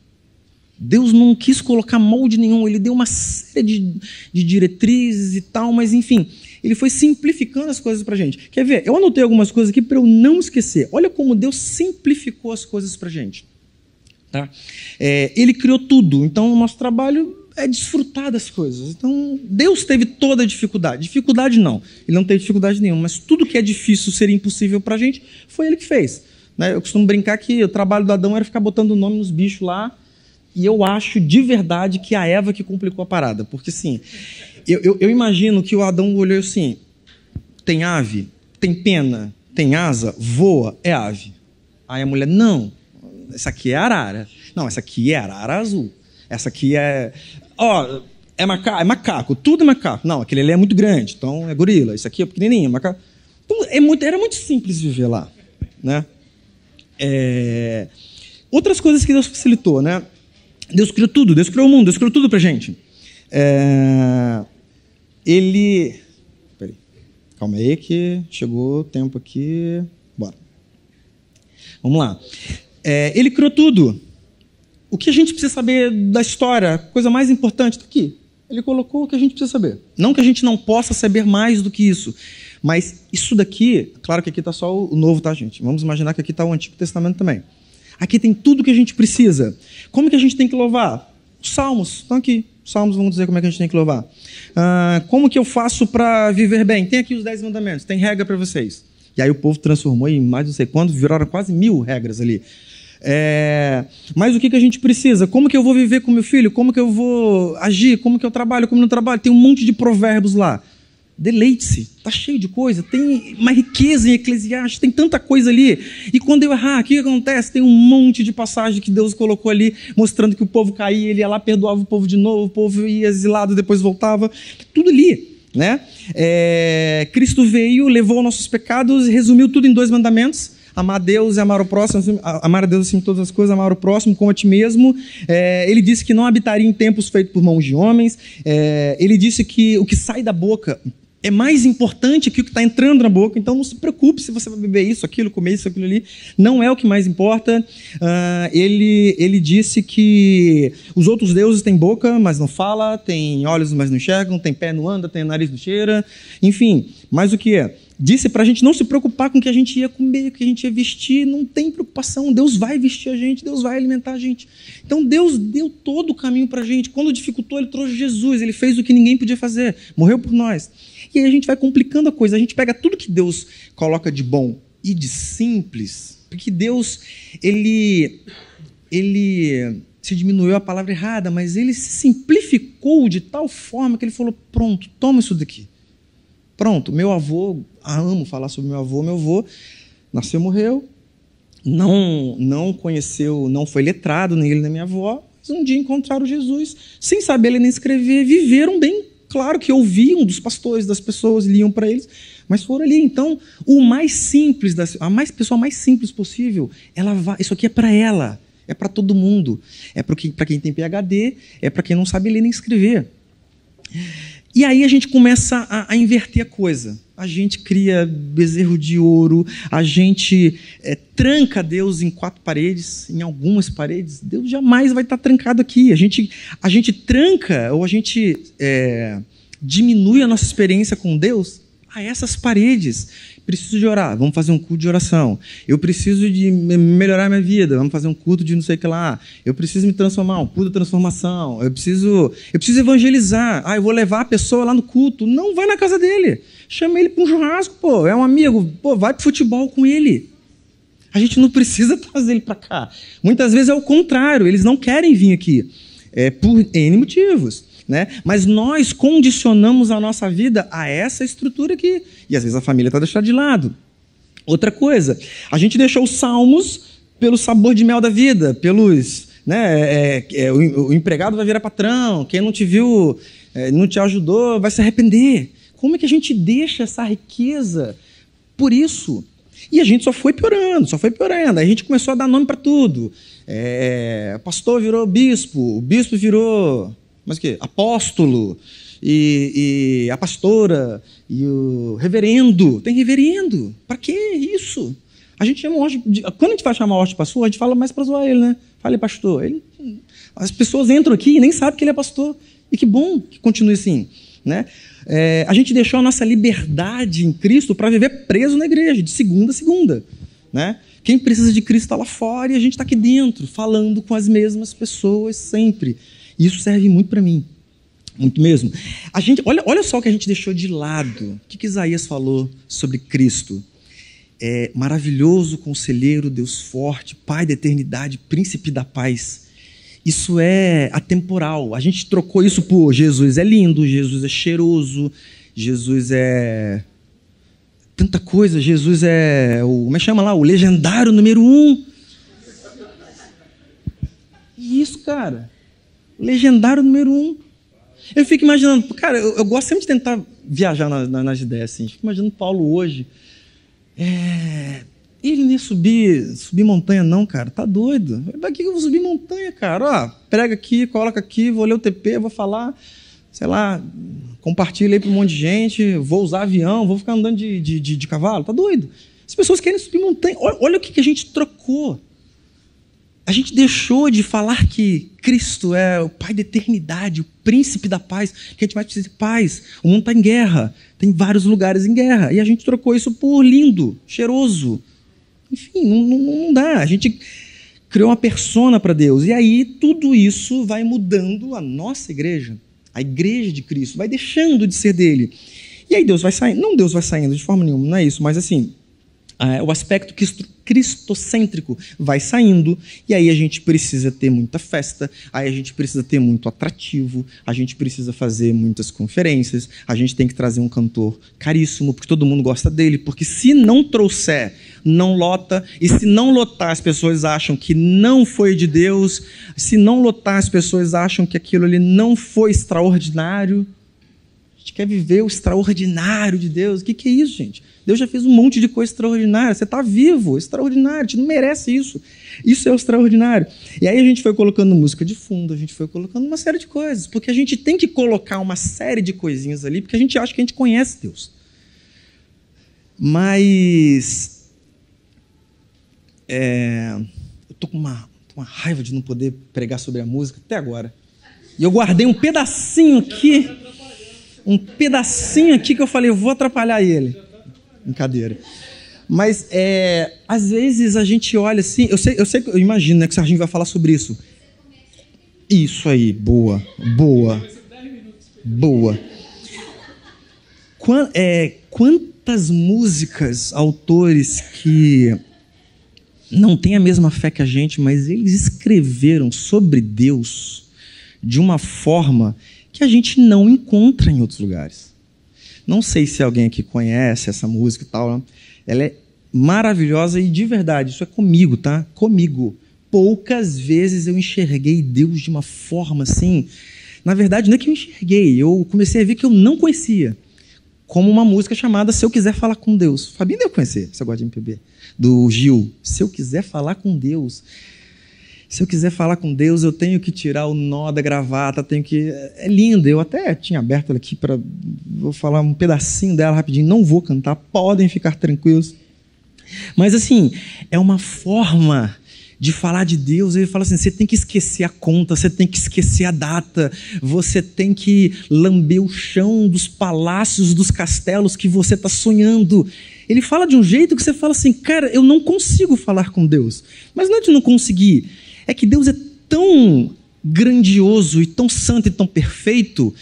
Deus não quis colocar molde nenhum, ele deu uma série de diretrizes e tal, mas enfim, ele foi simplificando as coisas para a gente. Quer ver? Eu anotei algumas coisas aqui para eu não esquecer. Olha como Deus simplificou as coisas para a gente. Tá? Ele criou tudo, então o nosso trabalho é desfrutar das coisas. Então, Deus teve toda a dificuldade. Dificuldade não, ele não teve dificuldade nenhuma, mas tudo que é difícil, seria impossível para a gente, foi ele que fez. Né? Eu costumo brincar que o trabalho do Adão era ficar botando o nome nos bichos lá, e eu acho de verdade que a Eva que complicou a parada. Porque, assim, eu imagino que o Adão olhou assim, tem ave, tem pena, tem asa, voa, é ave. Aí a mulher, não, essa aqui é arara. Não, essa aqui é arara azul. Essa aqui é macaco, tudo é macaco. Não, aquele ali é muito grande, então é gorila. Isso aqui é pequenininho, macaco. Então, era muito simples viver lá. Né? Outras coisas que Deus facilitou, né? Deus criou tudo, Deus criou o mundo, Deus criou tudo pra gente. Peraí, calma aí que chegou o tempo aqui. Bora. Vamos lá. Ele criou tudo. O que a gente precisa saber da história, a coisa mais importante está aqui. Ele colocou o que a gente precisa saber. Não que a gente não possa saber mais do que isso. Mas isso daqui, claro que aqui está só o Novo, tá, gente? Vamos imaginar que aqui está o Antigo Testamento também. Aqui tem tudo que a gente precisa. Como que a gente tem que louvar? Os Salmos estão aqui. Os Salmos vão dizer como é que a gente tem que louvar. Como que eu faço para viver bem? Tem aqui os 10 mandamentos. Tem regra para vocês. E aí o povo transformou em mais não sei quanto, viraram quase 1000 regras ali. Mas o que a gente precisa? Como que eu vou viver com meu filho? Como que eu vou agir? Como que eu trabalho? Como não trabalho? Tem um monte de provérbios lá. Deleite-se, está cheio de coisa, tem uma riqueza em Eclesiastes, tem tanta coisa ali. E quando eu errar, o que acontece? Tem um monte de passagem que Deus colocou ali, mostrando que o povo caía, ele ia lá, perdoava o povo de novo, o povo ia exilado, depois voltava. Tudo ali, né? Cristo veio, levou nossos pecados, resumiu tudo em 2 mandamentos. Amar a Deus e amar o próximo, amar a Deus acima de todas as coisas, amar o próximo como a ti mesmo. Ele disse que não habitaria em templos feitos por mãos de homens. Ele disse que o que sai da boca é mais importante que o que está entrando na boca, então não se preocupe se você vai beber isso, aquilo, comer isso, aquilo ali, não é o que mais importa. Ele disse que os outros deuses têm boca, mas não fala, têm olhos, mas não enxergam, tem pé, não anda, tem nariz, não cheira, enfim, mas o que é? Disse para a gente não se preocupar com o que a gente ia comer, o que a gente ia vestir, não tem preocupação, Deus vai vestir a gente, Deus vai alimentar a gente. Então Deus deu todo o caminho para a gente, quando dificultou Ele trouxe Jesus, Ele fez o que ninguém podia fazer, morreu por nós. E aí a gente vai complicando a coisa, a gente pega tudo que Deus coloca de bom e de simples, porque Deus, Ele se diminuiu a palavra errada, mas Ele se simplificou de tal forma que Ele falou, pronto, toma isso daqui. Pronto, meu avô, amo falar sobre meu avô nasceu, morreu, não conheceu, não foi letrado, nem ele nem minha avó, mas um dia encontraram Jesus, sem saber ler nem escrever, viveram bem, claro que ouviam dos pastores, das pessoas, liam para eles, mas foram ali. Então, o mais simples, pessoa mais simples possível, isso aqui é para ela, é para todo mundo, é para quem tem PhD, é para quem não sabe ler nem escrever. E aí a gente começa a inverter a coisa. A gente cria bezerro de ouro, a gente tranca Deus em 4 paredes, em algumas paredes. Deus jamais vai estar trancado aqui. A gente tranca, ou a gente diminui a nossa experiência com Deus a essas paredes. Preciso de orar, vamos fazer um culto de oração. Eu preciso de melhorar minha vida, vamos fazer um culto de não sei o que lá. Eu preciso me transformar, um culto de transformação. Eu preciso evangelizar. Eu vou levar a pessoa lá no culto. Não vai na casa dele. Chama ele para um churrasco, pô. É um amigo. Pô, vai para o futebol com ele. A gente não precisa trazer ele para cá. Muitas vezes é o contrário, eles não querem vir aqui. Por N motivos. Né? Mas nós condicionamos a nossa vida a essa estrutura aqui. E às vezes a família está deixada de lado. Outra coisa, a gente deixou os salmos pelo sabor de mel da vida, pelos... o empregado vai virar patrão, quem não te viu, não te ajudou, vai se arrepender. Como é que a gente deixa essa riqueza por isso? E a gente só foi piorando. Aí a gente começou a dar nome para tudo. Pastor virou bispo, o bispo virou... Mas o quê? Apóstolo, e a pastora, e o reverendo. Tem reverendo. Para que isso? A gente chama quando a gente vai chamar o de pastor, a gente fala mais para zoar ele, né? Fala, pastor. As pessoas entram aqui e nem sabem que ele é pastor. E que bom que continue assim. Né? A gente deixou a nossa liberdade em Cristo para viver preso na igreja, de segunda a segunda. Né? Quem precisa de Cristo está lá fora e a gente está aqui dentro, falando com as mesmas pessoas sempre. Isso serve muito para mim, muito mesmo. Olha só o que a gente deixou de lado. O que Isaías falou sobre Cristo? Maravilhoso conselheiro, Deus forte, Pai da eternidade, príncipe da paz. Isso é atemporal. A gente trocou isso por Jesus é lindo, Jesus é cheiroso, Jesus é... tanta coisa, Jesus é... como é que chama lá? O legendário número 1. E isso, cara... legendário número 1. Eu fico imaginando, cara, eu gosto sempre de tentar viajar nas ideias assim. Fico imaginando Paulo hoje. Ele nem subir montanha, não, cara. Tá doido. Pra que eu vou subir montanha, cara? Prega aqui, coloca aqui, vou ler o TP, vou falar, sei lá, compartilha aí para um monte de gente, vou usar avião, vou ficar andando de cavalo. Tá doido. As pessoas querem subir montanha. Olha o que a gente trocou. A gente deixou de falar que Cristo é o Pai da eternidade, o príncipe da paz, que a gente mais precisa de paz. O mundo está em guerra, tem vários lugares em guerra, e a gente trocou isso por lindo, cheiroso. Enfim, não dá. A gente criou uma persona para Deus, e aí tudo isso vai mudando a nossa igreja, a igreja de Cristo, vai deixando de ser dele. E aí Deus vai saindo, não Deus vai saindo de forma nenhuma, não é isso, mas assim, o aspecto cristocêntrico vai saindo, e aí a gente precisa ter muita festa, aí a gente precisa ter muito atrativo, a gente precisa fazer muitas conferências, a gente tem que trazer um cantor caríssimo, porque todo mundo gosta dele, porque se não trouxer, não lota, e se não lotar, as pessoas acham que não foi de Deus, se não lotar, as pessoas acham que aquilo ali não foi extraordinário. A gente quer viver o extraordinário de Deus. O que é isso, gente? Deus já fez um monte de coisa extraordinária. Você está vivo, extraordinário. A gente não merece isso. Isso é o extraordinário. E aí a gente foi colocando música de fundo, a gente foi colocando uma série de coisas, porque a gente tem que colocar uma série de coisinhas ali, porque a gente acha que a gente conhece Deus. Mas eu estou com uma raiva de não poder pregar sobre a música até agora. E eu guardei um pedacinho aqui que eu falei, eu vou atrapalhar ele. Brincadeira. Mas, às vezes, a gente olha assim... Eu imagino, né, que o Serginho vai falar sobre isso. Isso aí, boa. Quantas músicas, autores que não têm a mesma fé que a gente, mas eles escreveram sobre Deus de uma forma que a gente não encontra em outros lugares. Não sei se alguém aqui conhece essa música e tal. Ela é maravilhosa e de verdade, isso é comigo, tá? Comigo. Poucas vezes eu enxerguei Deus de uma forma assim. Na verdade, não é que eu enxerguei, eu comecei a ver que eu não conhecia. Como uma música chamada Se Eu Quiser Falar com Deus. Fabinho deve conhecer, você gosta de MPB. Do Gil. Se eu quiser falar com Deus... Se eu quiser falar com Deus, eu tenho que tirar o nó da gravata, tenho que... É lindo, eu até tinha aberto ela aqui para... Vou falar um pedacinho dela rapidinho, não vou cantar, podem ficar tranquilos. Mas assim, é uma forma de falar de Deus. Ele fala assim, você tem que esquecer a conta, você tem que esquecer a data, você tem que lamber o chão dos palácios, dos castelos que você está sonhando. Ele fala de um jeito que você fala assim, cara, eu não consigo falar com Deus. Mas não é de não conseguir, é que Deus é tão grandioso e tão santo e tão perfeito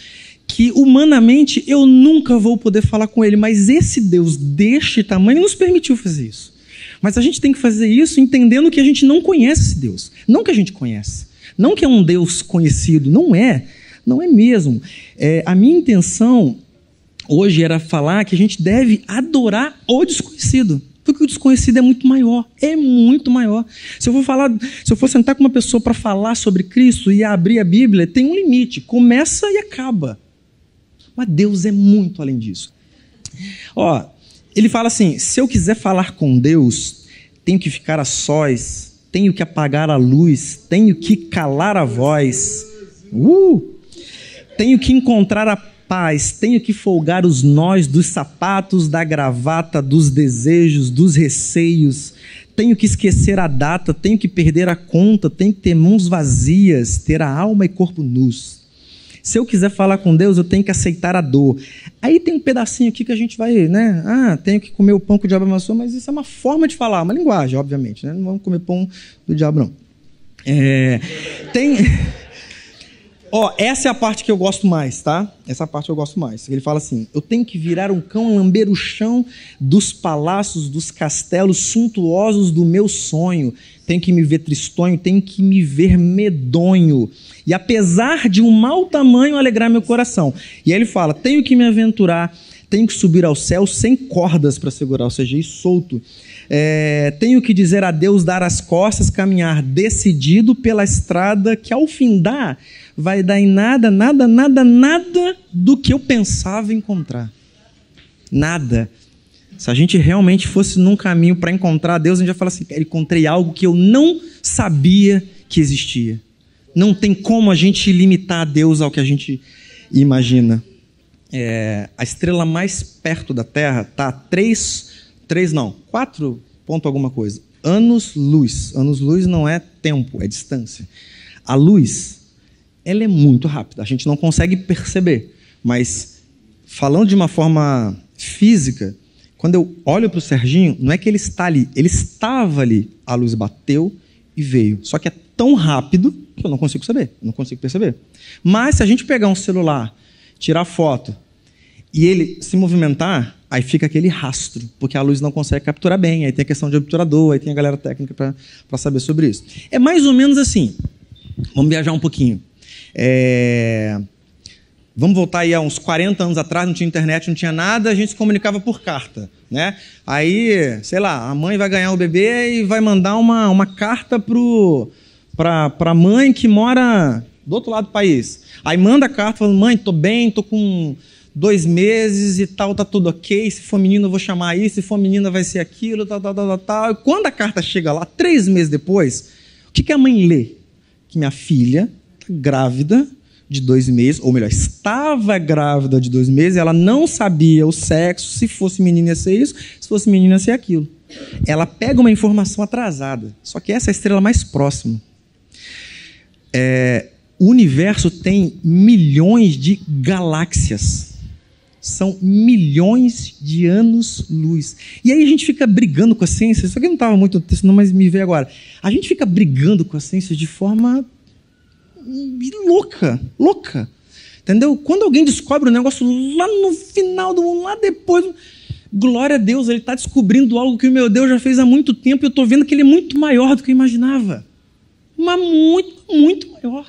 que humanamente eu nunca vou poder falar com ele, mas esse Deus deste tamanho nos permitiu fazer isso. Mas a gente tem que fazer isso entendendo que a gente não conhece esse Deus. Não que a gente conhece. Não que é um Deus conhecido. Não é mesmo. A minha intenção hoje era falar que a gente deve adorar o desconhecido. Porque o desconhecido é muito maior. É muito maior. Se eu for sentar com uma pessoa para falar sobre Cristo e abrir a Bíblia, tem um limite. Começa e acaba. Mas Deus é muito além disso. Ele fala assim, se eu quiser falar com Deus, tenho que ficar a sós, tenho que apagar a luz, tenho que calar a voz, tenho que encontrar a paz, tenho que folgar os nós dos sapatos, da gravata, dos desejos, dos receios, tenho que esquecer a data, tenho que perder a conta, tenho que ter mãos vazias, ter a alma e corpo nus. Se eu quiser falar com Deus, eu tenho que aceitar a dor. Aí tem um pedacinho aqui que a gente vai, né? Tenho que comer o pão que o diabo amassou, mas isso é uma forma de falar, uma linguagem, obviamente, né? Não vamos comer pão do diabo, não. Essa é a parte que eu gosto mais, tá? Essa parte eu gosto mais. Ele fala assim, eu tenho que virar um cão, lamber o chão dos palácios, dos castelos suntuosos do meu sonho. Tenho que me ver tristonho, tenho que me ver medonho. E apesar de um mau tamanho, alegrar meu coração. E aí ele fala, tenho que me aventurar, tenho que subir ao céu sem cordas para segurar, ou seja, ir solto. Tenho que dizer adeus, dar as costas, caminhar decidido pela estrada que ao findar vai dar em nada do que eu pensava encontrar. Nada. Se a gente realmente fosse num caminho para encontrar Deus, a gente ia falar assim, encontrei algo que eu não sabia que existia. Não tem como a gente limitar a Deus ao que a gente imagina. A estrela mais perto da Terra está a 4 ponto alguma coisa, anos-luz. Anos-luz não é tempo, é distância. A luz, ela é muito rápida, a gente não consegue perceber. Mas, falando de uma forma física, quando eu olho para o Serginho, não é que ele está ali, ele estava ali. A luz bateu e veio. Só que é tão rápido que eu não consigo saber, eu não consigo perceber. Mas se a gente pegar um celular, tirar foto e ele se movimentar, aí fica aquele rastro, porque a luz não consegue capturar bem, aí tem a questão de obturador, aí tem a galera técnica para saber sobre isso. É mais ou menos assim. Vamos viajar um pouquinho. Vamos voltar aí a uns 40 anos atrás, não tinha internet, não tinha nada, a gente se comunicava por carta, né? Aí, sei lá, a mãe vai ganhar o bebê e vai mandar uma carta para a mãe que mora do outro lado do país. Aí manda a carta falando, mãe, tô bem, tô com 2 meses e tal, tá tudo ok, se for menino eu vou chamar isso, se for menina vai ser aquilo, tal. E quando a carta chega lá, 3 meses depois, o que a mãe lê? Que minha filha está grávida de 2 meses, ou melhor, estava grávida de 2 meses, ela não sabia o sexo, se fosse menina ia ser isso, se fosse menina ia ser aquilo. Ela pega uma informação atrasada, só que essa é a estrela mais próxima. O universo tem milhões de galáxias, são milhões de anos-luz. E aí a gente fica brigando com a ciência, isso aqui não estava muito no texto, não, mas me veio agora. A gente fica brigando com a ciência de forma louca, entendeu? Quando alguém descobre um negócio lá no final do mundo, lá depois, glória a Deus, ele está descobrindo algo que o meu Deus já fez há muito tempo e eu estou vendo que ele é muito maior do que eu imaginava, mas muito maior.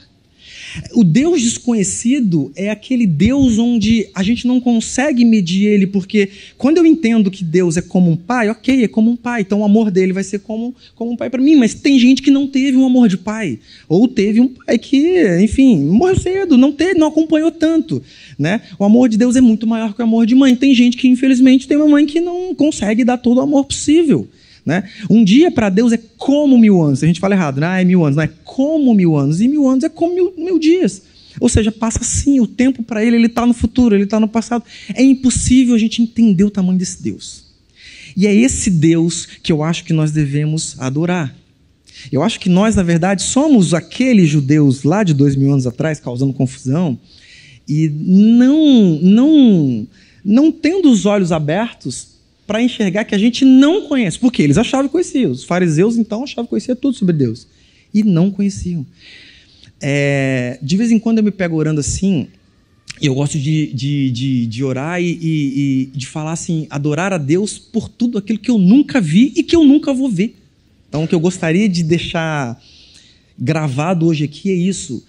O Deus desconhecido é aquele Deus onde a gente não consegue medir ele, porque quando eu entendo que Deus é como um pai, ok, é como um pai, então o amor dele vai ser como um pai para mim, mas tem gente que não teve um amor de pai, ou teve um pai que, enfim, morreu cedo, não acompanhou tanto, né? O amor de Deus é muito maior que o amor de mãe. Tem gente que, infelizmente, tem uma mãe que não consegue dar todo o amor possível. Né? Um dia para Deus é como 1000 anos. A gente fala errado, né? É 1000 anos, não é como 1000 anos. E 1000 anos é como mil dias. Ou seja, passa assim, o tempo para ele está no futuro, ele está no passado. É impossível a gente entender o tamanho desse Deus. E é esse Deus que eu acho que nós devemos adorar. Eu acho que nós, na verdade, somos aqueles judeus lá de 2000 anos atrás, causando confusão, e não tendo os olhos abertos para enxergar que a gente não conhece. Porque eles achavam que conheciam. Os fariseus, então, achavam que conheciam tudo sobre Deus. E não conheciam. De vez em quando eu me pego orando assim, e eu gosto de orar e de falar assim, adorar a Deus por tudo aquilo que eu nunca vi e que eu nunca vou ver. Então, o que eu gostaria de deixar gravado hoje aqui é isso.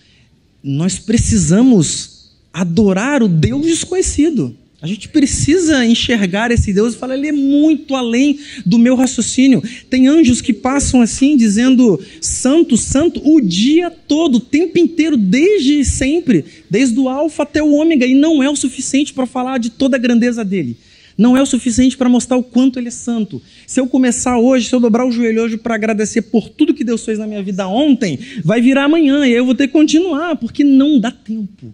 Nós precisamos adorar o Deus desconhecido. A gente precisa enxergar esse Deus e falar, ele é muito além do meu raciocínio. Tem anjos que passam assim, dizendo, santo, santo, o dia todo, o tempo inteiro, desde sempre, desde o alfa até o ômega, e não é o suficiente para falar de toda a grandeza dele. Não é o suficiente para mostrar o quanto ele é santo. Se eu começar hoje, se eu dobrar o joelho hoje para agradecer por tudo que Deus fez na minha vida ontem, vai virar amanhã, e aí eu vou ter que continuar, porque não dá tempo.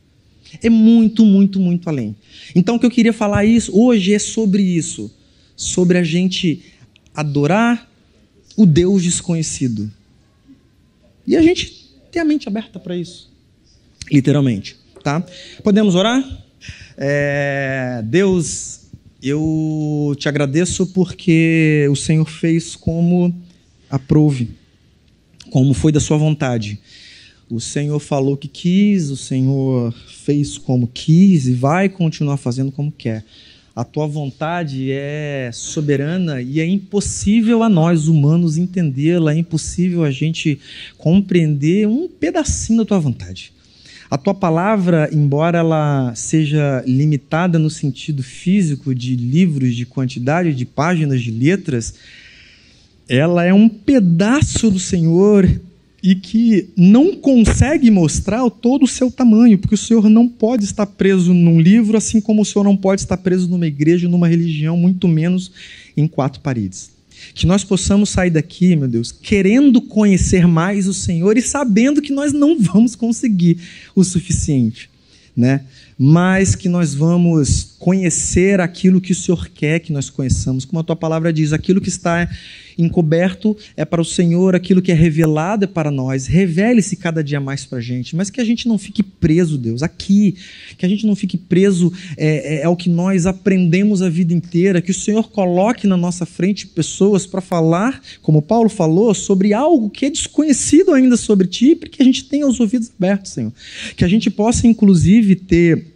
É muito, muito, muito além. Então, o que eu queria falar hoje é sobre isso. Sobre a gente adorar o Deus desconhecido. E a gente ter a mente aberta para isso. Literalmente. Tá? Podemos orar? Deus, eu te agradeço porque o Senhor fez como aprouve. Como foi da sua vontade. O Senhor falou que quis, o Senhor fez como quis e vai continuar fazendo como quer. A tua vontade é soberana e é impossível a nós, humanos, entendê-la, é impossível a gente compreender um pedacinho da tua vontade. A tua palavra, embora ela seja limitada no sentido físico de livros, de quantidade de páginas, de letras, ela é um pedaço do Senhor e que não consegue mostrar todo o seu tamanho, porque o Senhor não pode estar preso num livro, assim como o Senhor não pode estar preso numa igreja, numa religião, muito menos em 4 paredes. Que nós possamos sair daqui, meu Deus, querendo conhecer mais o Senhor e sabendo que nós não vamos conseguir o suficiente, né? mas que nós vamos conhecer aquilo que o Senhor quer que nós conheçamos. Como a Tua palavra diz, aquilo que está encoberto é para o Senhor, aquilo que é revelado é para nós. Revele-se cada dia mais para a gente, mas que a gente não fique preso, Deus, aqui, que a gente não fique preso ao que nós aprendemos a vida inteira, que o Senhor coloque na nossa frente pessoas para falar, como Paulo falou, sobre algo que é desconhecido ainda sobre Ti, para que a gente tenha os ouvidos abertos, Senhor. Que a gente possa, inclusive, ter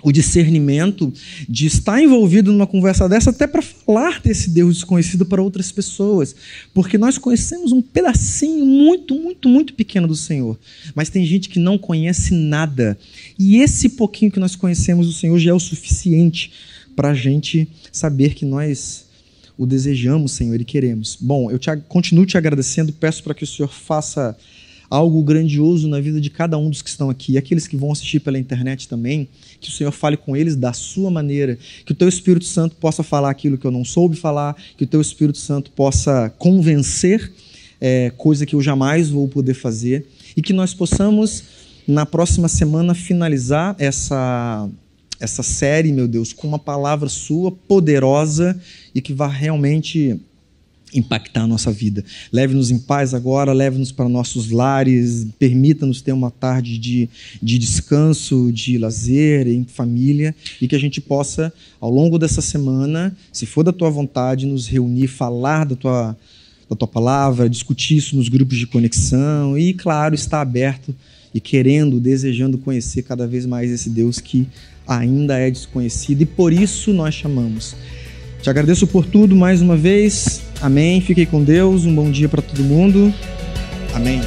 o discernimento de estar envolvido numa conversa dessa até para falar desse Deus desconhecido para outras pessoas, porque nós conhecemos um pedacinho muito, muito, muito pequeno do Senhor, mas tem gente que não conhece nada, e esse pouquinho que nós conhecemos do Senhor já é o suficiente para a gente saber que nós o desejamos, Senhor, e queremos. Bom, eu continuo te agradecendo, peço para que o Senhor faça algo grandioso na vida de cada um dos que estão aqui, e aqueles que vão assistir pela internet também, que o Senhor fale com eles da sua maneira, que o Teu Espírito Santo possa falar aquilo que eu não soube falar, que o Teu Espírito Santo possa convencer, coisa que eu jamais vou poder fazer, e que nós possamos, na próxima semana, finalizar essa série, meu Deus, com uma palavra Sua poderosa e que vá realmente impactar a nossa vida. Leve-nos em paz agora, leve-nos para nossos lares, permita-nos ter uma tarde de descanso, de lazer, em família, e que a gente possa, ao longo dessa semana, se for da Tua vontade, nos reunir, falar da Tua palavra, discutir isso nos grupos de conexão e, claro, estar aberto e querendo, desejando conhecer cada vez mais esse Deus que ainda é desconhecido, e por isso nós chamamos. Te agradeço por tudo mais uma vez. Amém. Fiquem com Deus. Um bom dia para todo mundo. Amém.